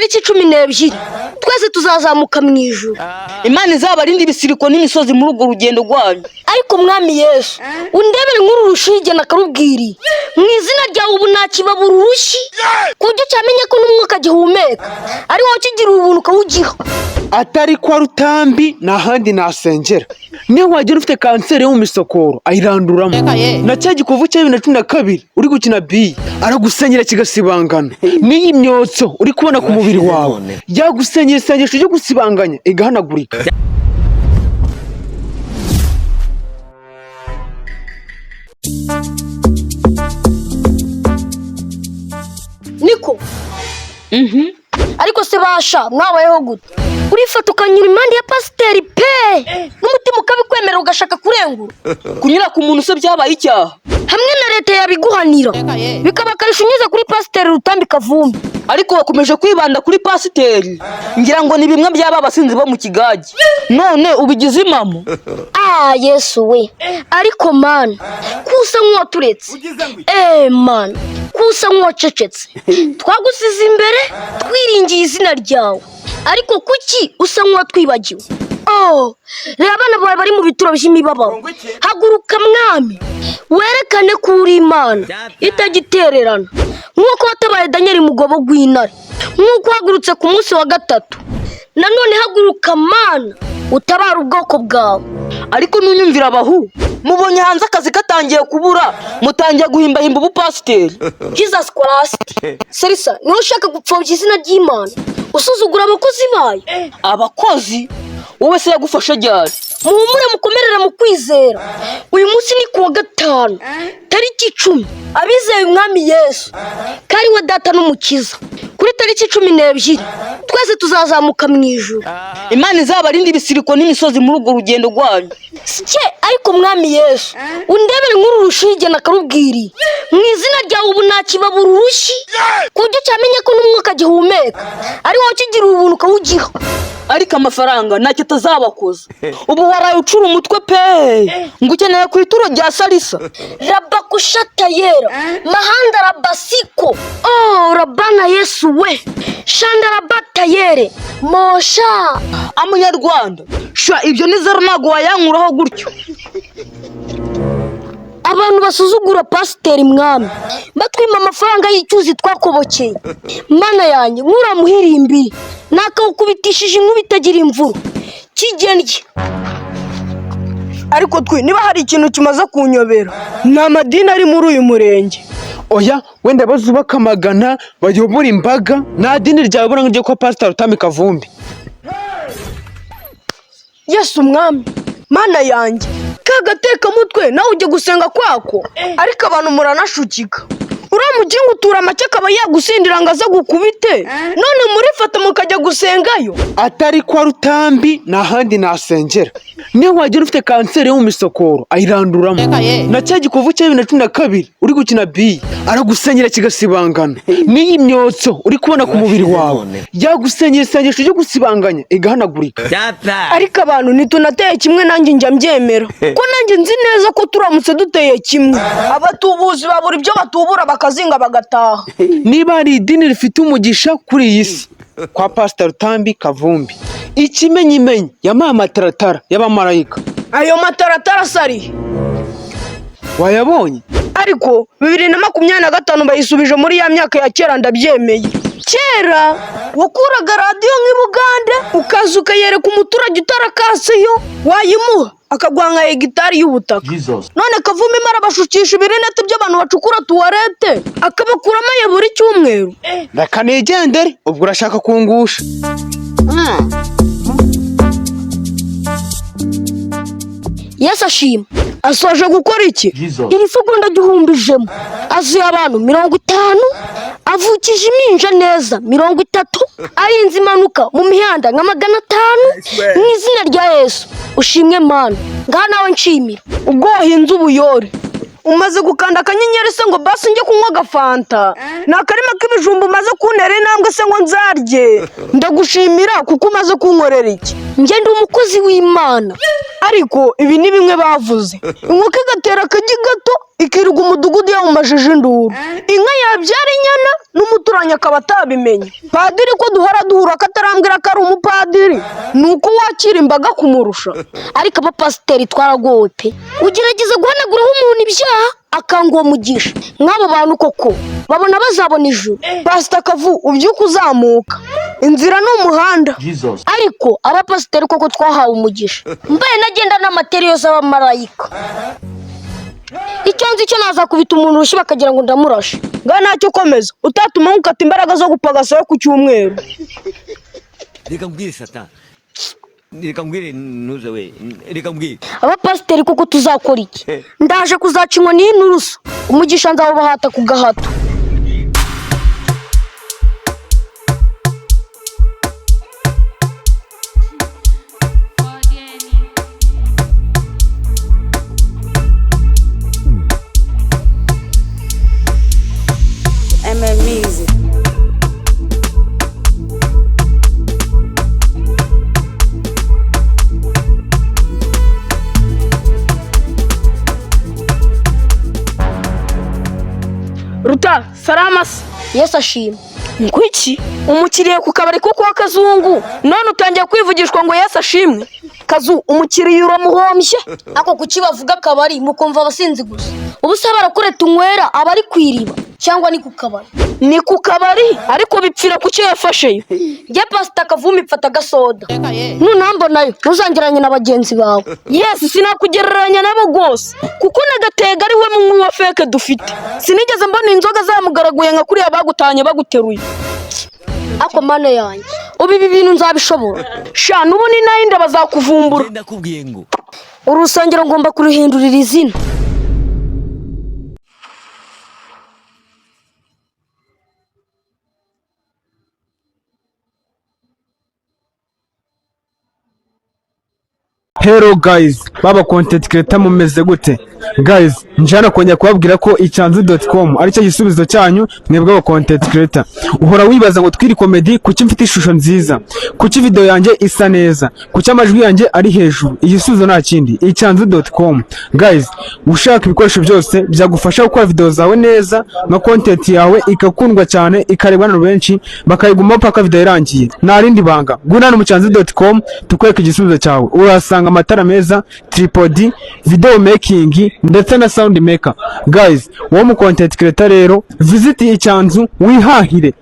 tariki 12 twese tuzazamuka mu ijuru. Imana izabarinde ibisiriko n'imisozi muri urwo rugendo rwanyu. Ariko mwami Yesu undebere nkuru rushige nakarubwiri mu izina ryawe ubu nakibabura urushi kujya cyamenye ko n'umwuka gihumeka ari wowe kigira ubuntu kawugiha. Atari kwa Rutambi n'ahandi nasengera. Niyo wagira ufite kanseri yo mu misokoro ayiranduramo. Na cya gikovu cya 2012 uri gukina bi aragusenyera kigasibangana. Niyi myotso uri kubona ku mubiri wawe yagusenyera isengesho ryo gusibanganya igahanagurika. Niko ariko se basha mwabayeho gute urifata ukanyura impande ya pasiteri pe n'umutima ukabikwemerera ugashaka kurengura Kunyura ku muntu se byabaye icyaha hamwe na leta yabiguhanira bikabakarisha unyuze kuri pasiteri Rutambi Kavumbi. ariko wakomeje kwibanda kuri pasiteri ngira ngo ni bimwe byaba abasinzi bo mu kigagi none ubigize impamo. Yesu we ariko man kusa nk'uwaturetse man kusa nk'uwacecetse twagusize imbere twiringiye izina ryawe ariko kuki usa nk'uwatwibagiwe. Reba abana bawe bari mu bituro by'imibabaro haguruka mwami werekane ko uri Imana itagitererana nk'uko watabaye Daniel mugobo gw'intare nk'uko hagurutse ku munsi wa gatatu nanone haguruka Mana utabara ubwoko bwawe. Ariko nunyumvira abahu mubonye hanze akazi katangiye kubura mutangiye guhimbahimba ubupasiteri. Jesus Christ Serisa niwe ushaka gupfobya izina ry'Imana usuzugura abakozi bayo. Abakozi wowe se yagufasha ryari? Muhumure mukomerera mu kwizera uyu munsi ni kuwa gatanu tariki 10 abizeye umwami Yesu kari we data n'umukiza kuri tariki 12 twese tuzazamuka mu ijuru. Imana izabarinde ibisiriko n'imisozi muri urwo rugendo rwanyu. Ariko mwami Yesu undebere nkuru rushige nakarubwiri mu izina ryawe ubu nakibabura urushi kujya cyamenye ko n'umwuka gihumeka ari wowe kigira ubuntu kawugiha. Ariko amafaranga ntacyo tazabakoza ubu waraye ucura umutwe pe ngo ukeneye ku ituro rya Salisa. Rabakushata yera mahanda rabasiko rabana Yesu we shanda rabata yere mosha Amanyarwanda sha ibyo ni zero nago wayankuraho gutyo. Abantu basuzugura pasiteri mwami batwima amafaranga y'icyuzi twakobokeye. Mana yanjye nkuramuhirimbiri nakawukubitishije inkuba itagira imvura kigendye. Ariko twe niba hari ikintu kimaze kunyobera nta madini ari muri uyu murenge. Oya wenda bazubaka amagana bayobora imbaga nta dini ryabura nk'iryo kwa pasiteri Rutambi Kavumbi. Yesu mwami Mana yanjye kagateka mutwe nawe ujye gusenga kwako ariko abantu muranashukika uramuginga utura make akaba yagusindira ngo aza gukubite none murifata mukajya gusengayo. Atari kwa Rutambi n'ahandi nasengera. Niyo wagira ufite kanseri yo mu misokoro ayiranduramo. Na cya gikovu cya 2012 uri gukina bi aragusenyera kigasibangana. Niyi myotso uri kubona ku mubiri wawe yagusenyera isengesho ryo gusibanganya igahanagurika. Ariko abantu nitunateye kimwe nanjye njya mbyemera ko nanjye nzi neza ko turamutse duteye kimwe abatubuzi babura ibyo batubura bakazinga bagataha. Niba ari idini rifite umugisha kuri iyi si kwa pasiteri Rutambi Kavumbi ikimenyimenyi yamaye amataratara y'abamarayika. Ayo mataratara sari wayabonye? Ariko 2025 bayisubije muri ya myaka ya kera ndabyemeye. Kera wakuraga radio nk'i Bugande ukaza ukayereka umuturage utarakasiyo wayimuha akagwanga hegitari y'ubutaka. None Kavumbi mara bashukisha ibirinete by'abantu bacukura tuwarete akabakuramo ye buri cyumweru. Reka nigendere ubwo urashaka kungusha. Yesu ashima asoje gukora iki? Iri segonda gihumbijemo azuye abantu 50 avukije iminja neza 30 arinze imanuka mu mihanda nka 500 mu izina rya Yesu ushimwe Mana ngaha nawe nshimira ubwo wahinze ubuyore umaze gukanda akanyenyeri se ngo basi njye kunywa agafanta, ni akarima k'ibijumba umaze kuntera intambwe se ngo nzarye. Ndagushimira kuko umaze kunkorera iki. njye ndi umukozi w'Imana. Ariko ibi ni bimwe bavuze, inkoko igatera akagi gato ikirirwa umudugudu yawumajije induru, inka yabyara inyana n'umuturanyi akaba atabimenye. Padiri ko duhora duhura katarambwira ko ari umupadiri, ni uko wakira imbaga kumurusha. Ariko abapasiteri twaragowe pe, ugerageza guhanaguraho umuntu ibyaha akanga uwo mugisha. Nk'abo bantu koko babona bazabona ijuru. Pasita Kavu ubyuka uzamuka, inzira ni umuhanda. Ariko abapasiteri koko twahawe umugisha, mbaye nagenda n'amateri yose abamarayika. Icyo nzi cyo naza kubita umuntu urushyi bakagira ngo ndamurashe. Nga ntacyo komeza, utatuma nkukata imbaraga zo gupagasa yo ku cyumweru. Reka mbwire Satan, reka mbwire ntuze we, reka mbwire. Abapasiteri koko tuzakora iki? Ndaje kuzaca inkoni y'inturusu, umugisha nzawubahata ku gahato. Music. Ruta, salama se. Yesu ashimwe. Ngwiki umukiriye ku kabari ko kwa Kazungu, none utangiye kwivugishwa ngo Yesu ashimwe. Kazu, umukiriye uramuhombye. Ako kuki bavuga akabari mukumva abasinzi gusa. Ubu se barakore tunywera abari kwiriba cyangwa ni ku kabari? Ni ku kabari, ariko bipfira ku cyo yafasheyo. Njye Pasita Kavumi mfata gasoda. Nunambonayo ntuzangiranye na bagenzi bawe. Yes, sinakugereranya nabo rwose, kuko nagatega ari we munywi wa feke dufite. Sinigeze mbona inzoga zamugaraguye nka kuriya bagutanye baguteruye. Ako mana yanjye, ubu ibi bintu nzabishobora? Sha nubu ni nayinda bazakuvumbura. Ndakubwiye ngo urusengero ngomba kuruhindurira izina. Hello guys, baba content creator mumeze gute? Guys, njana kongera kubabwira ko icyanzu.com ari cyo gisubizo cyanyu mwebwe aba content creator. Uhora wibaza ngo twiri comedy kuki mfite ishusho nziza, kuki video yanjye isa neza, kuki amajwi yanjye ari hejuru. Igisubizo nta kindi, icyanzu.com. Guys, ushaka ibikoresho byose byagufasha gukora video zawe neza, na content yawe ikakundwa cyane, ikarebwa n'abantu benshi, bakayiguma paka video irangiye. Nta rindi banga. Guna no icyanzu.com tukwereka igisubizo cyawe. Urasanga amatara meza, tripod, video making ndetse na sound maker. Guys, wowe mu content creator rero visit icyanzu wihahire.